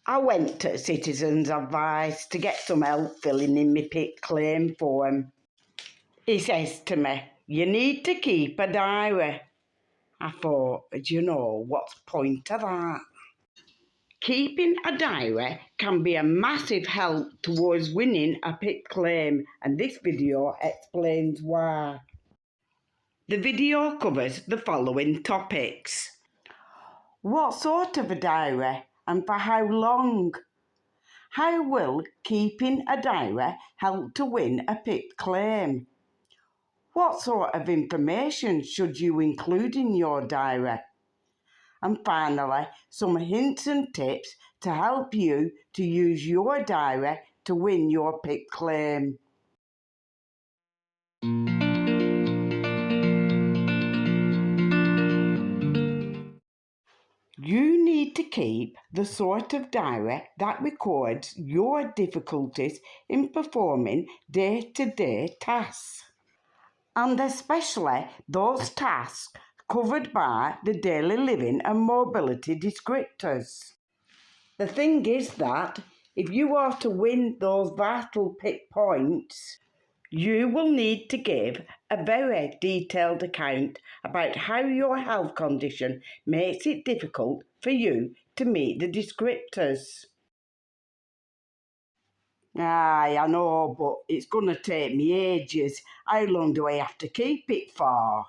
I went to Citizens Advice to get some help filling in my PIP claim form. He says to me, "You need to keep a diary." I thought, do you know what's the point of that? Keeping a diary can be a massive help towards winning a PIP claim, and this video explains why. The video covers the following topics. What sort of a diary and for how long? How will keeping a diary help to win a PIP claim? What sort of information should you include in your diary? And finally, some hints and tips to help you to use your diary to win your PIP claim. You need to keep the sort of diary that records your difficulties in performing day-to-day tasks, and especially those tasks covered by the daily living and mobility descriptors. The thing is that if you are to win those vital PIP points, you will need to give a very detailed account about how your health condition makes it difficult for you to meet the descriptors. Aye, I know, but it's going to take me ages. How long do I have to keep it for?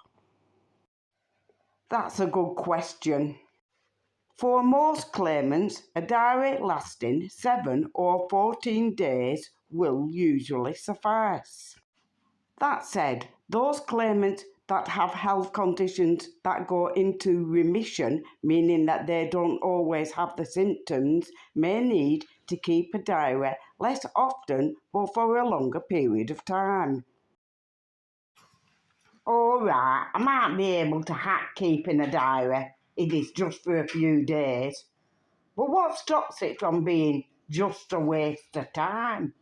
That's a good question. For most claimants, a diary lasting 7 or 14 days will usually suffice. That said, those claimants that have health conditions that go into remission, meaning that they don't always have the symptoms, may need to keep a diary less often but for a longer period of time. Alright, I might be able to hack keeping a diary if it's just for a few days. But what stops it from being just a waste of time?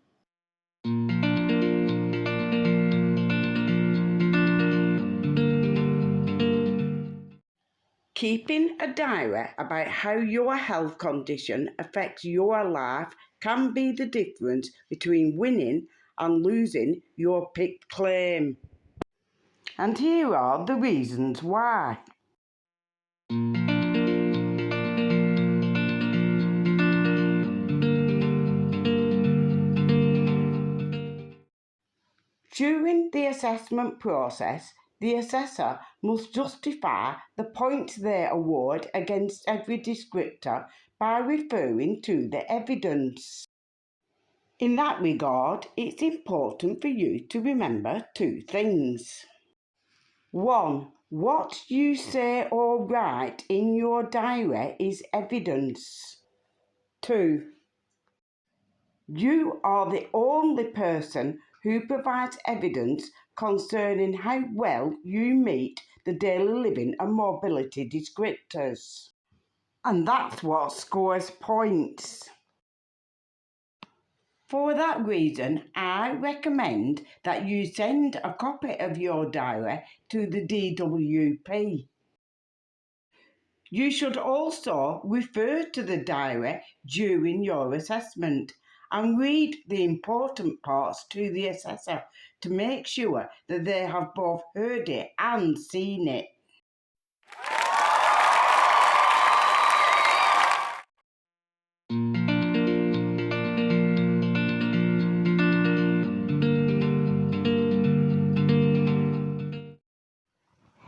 Keeping a diary about how your health condition affects your life can be the difference between winning and losing your PIP claim. And here are the reasons why. During the assessment process, the assessor must justify the points they award against every descriptor by referring to the evidence. In that regard, it's important for you to remember 2 things. 1. What you say or write in your diary is evidence. 2. You are the only person who provides evidence concerning how well you meet the daily living and mobility descriptors. And that's what scores points. For that reason, I recommend that you send a copy of your diary to the DWP. You should also refer to the diary during your assessment and read the important parts to the assessor to make sure that they have both heard it and seen it.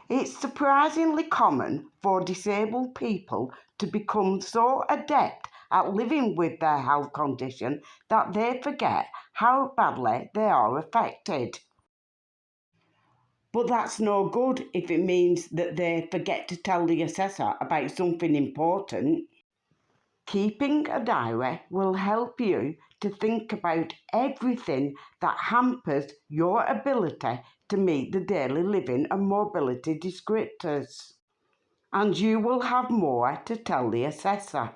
It's surprisingly common for disabled people to become so adept at living with their health condition that they forget how badly they are affected. But that's no good if it means that they forget to tell the assessor about something important. Keeping a diary will help you to think about everything that hampers your ability to meet the daily living and mobility descriptors. And you will have more to tell the assessor.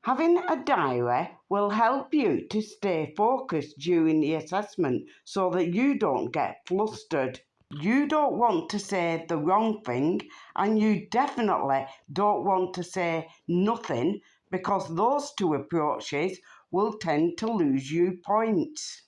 Have Having a diary will help you to stay focused during the assessment so that you don't get flustered. You don't want to say the wrong thing, and you definitely don't want to say nothing, because those two approaches will tend to lose you points.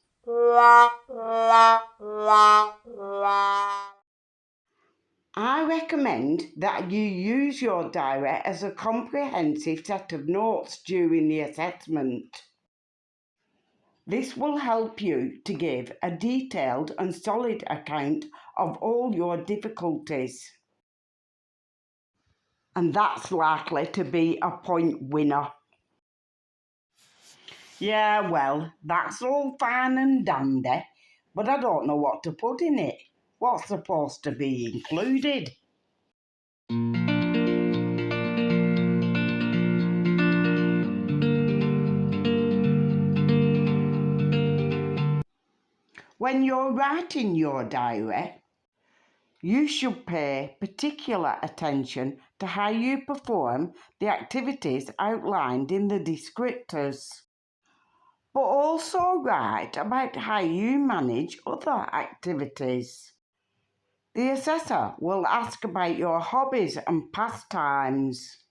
I recommend that you use your diary as a comprehensive set of notes during the assessment. This will help you to give a detailed and solid account of all your difficulties. And that's likely to be a point winner. Yeah, well, that's all fine and dandy, but I don't know what to put in it. What's supposed to be included? When you're writing your diary, you should pay particular attention to how you perform the activities outlined in the descriptors, but also write about how you manage other activities. The assessor will ask about your hobbies and pastimes,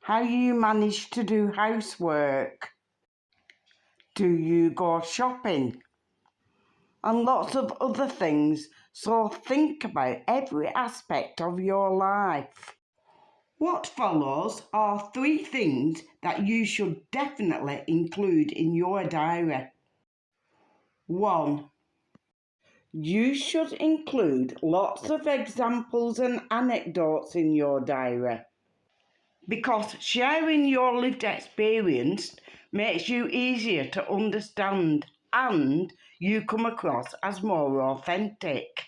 how you manage to do housework, do you go shopping, and lots of other things, so think about every aspect of your life. What follows are 3 things that you should definitely include in your diary. 1. You should include lots of examples and anecdotes in your diary, because sharing your lived experience makes you easier to understand and you come across as more authentic.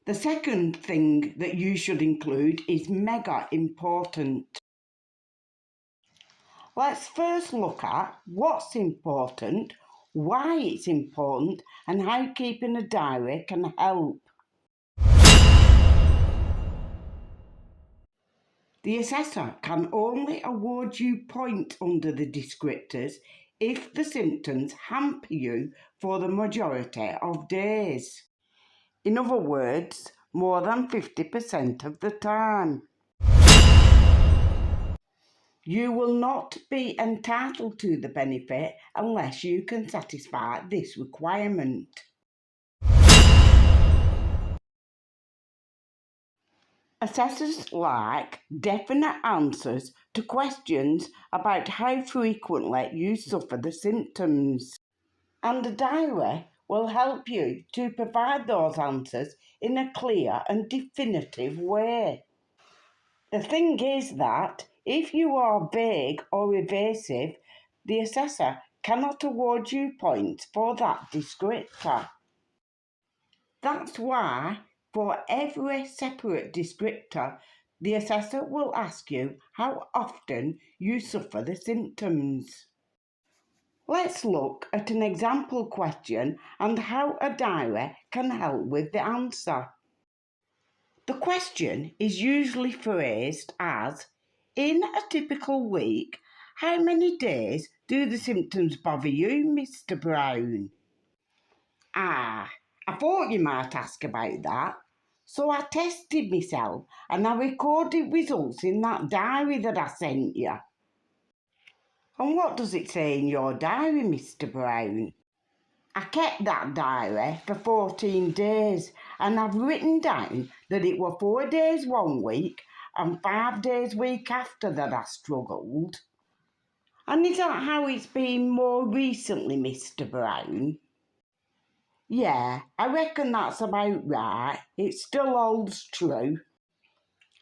The second thing that you should include is mega important. Let's first look at what's important, why it's important, and how keeping a diary can help. The assessor can only award you points under the descriptors if the symptoms hamper you for the majority of days. In other words, more than 50% of the time. You will not be entitled to the benefit unless you can satisfy this requirement. Assessors like definite answers to questions about how frequently you suffer the symptoms. And a diary will help you to provide those answers in a clear and definitive way. The thing is that if you are vague or evasive, the assessor cannot award you points for that descriptor. That's why, for every separate descriptor, the assessor will ask you how often you suffer the symptoms. Let's look at an example question and how a diary can help with the answer. The question is usually phrased as, in a typical week, how many days do the symptoms bother you, Mr. Brown? I thought you might ask about that. So I tested myself and I recorded results in that diary that I sent you. And what does it say in your diary, Mr. Brown? I kept that diary for 14 days and I've written down that it were 4 days one week and 5 days week after that I struggled. And is that how it's been more recently, Mr. Brown? Yeah, I reckon that's about right. It still holds true.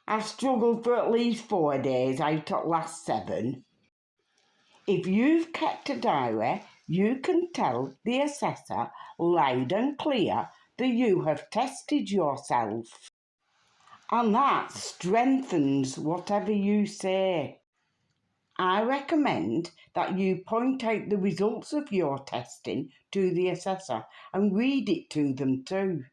I've struggled for at least 4 days out of last 7. If you've kept a diary, you can tell the assessor loud and clear that you have tested yourself. And that strengthens whatever you say. I recommend that you point out the results of your testing to the assessor and read it to them too.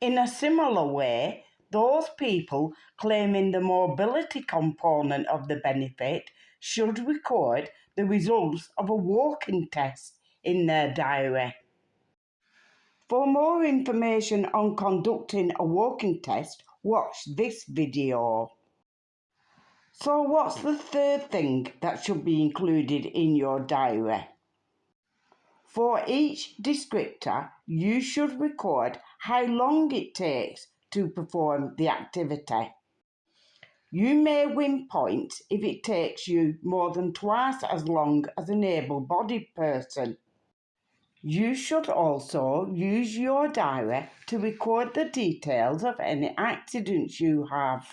In a similar way, those people claiming the mobility component of the benefit should record the results of a walking test in their diary. For more information on conducting a walking test, watch this video. So what's the third thing that should be included in your diary? For each descriptor, you should record how long it takes to perform the activity. You may win points if it takes you more than twice as long as an able-bodied person. You should also use your diary to record the details of any accidents you have.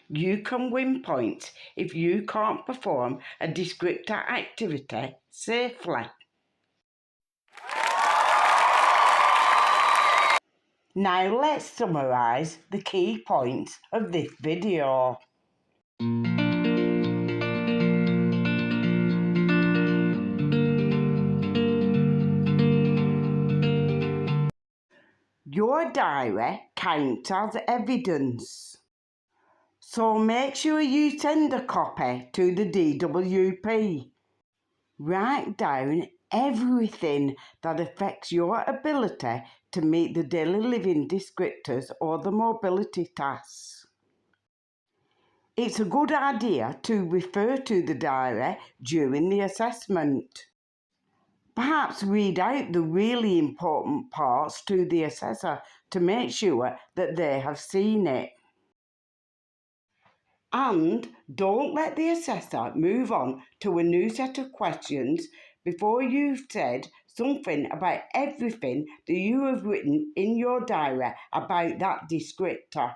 You can win points if you can't perform a descriptor activity safely. Now let's summarise the key points of this video. Your diary counts as evidence, so make sure you send a copy to the DWP. Write down everything that affects your ability to meet the daily living descriptors or the mobility tasks. It's a good idea to refer to the diary during the assessment. Perhaps read out the really important parts to the assessor to make sure that they have seen it. And don't let the assessor move on to a new set of questions before you've said something about everything that you have written in your diary about that descriptor.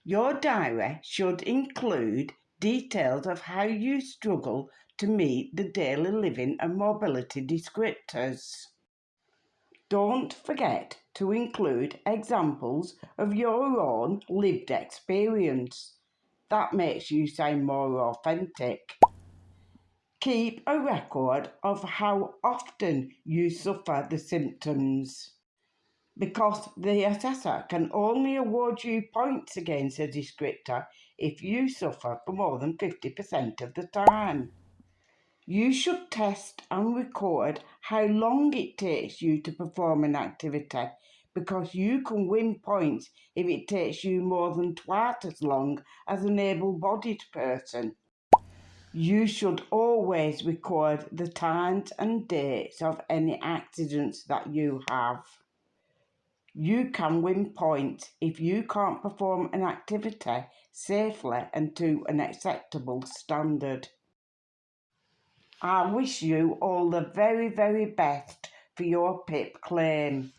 Your diary should include details of how you struggle to meet the daily living and mobility descriptors. Don't forget to include examples of your own lived experience. That makes you sound more authentic. Keep a record of how often you suffer the symptoms, because the assessor can only award you points against a descriptor if you suffer for more than 50% of the time. You should test and record how long it takes you to perform an activity, because you can win points if it takes you more than twice as long as an able-bodied person. You should always record the times and dates of any accidents that you have. You can win points if you can't perform an activity safely and to an acceptable standard. I wish you all the very, very best for your PIP claim.